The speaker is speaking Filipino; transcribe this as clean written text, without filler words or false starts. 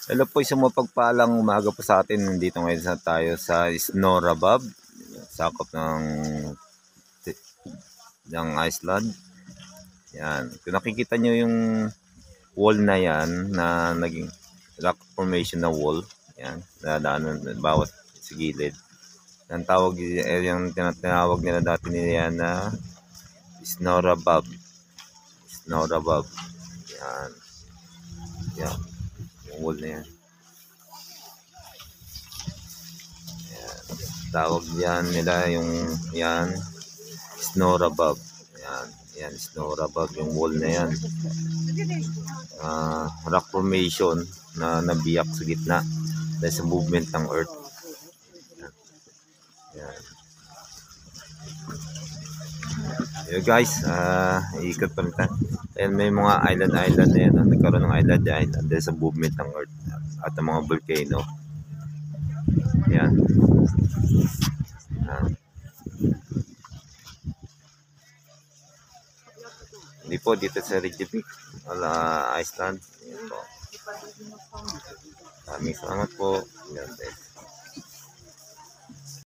Hello po, isang mapagpalang umaga po sa atin. Nandito ngayon tayo sa Snorabab, sakop ng Iceland. Yan. Kung nakikita nyo yung wall na yan, na naging rock formation na wall, yan, nadaanan bawat sa gilid. Ang tawag, yung tinatawag nila dati nila na Snorabab. Snorabab. Yan. Yan. Yung wall na yan. Tawag yan nila yung yan Snorabab. Yan Snorabab yung wall na yan. Rock formation na nabiyak sa gitna dahil sa movement ng earth. Yan. Yo guys, ikot pa rin tayo. And may mga island na yan. Nagkaroon ng island dahil sa movement ng earth at ng mga volcano. Yan. Hindi po dito sa Reykjavik, Iceland. Yan po. Maraming salamat po. Yan,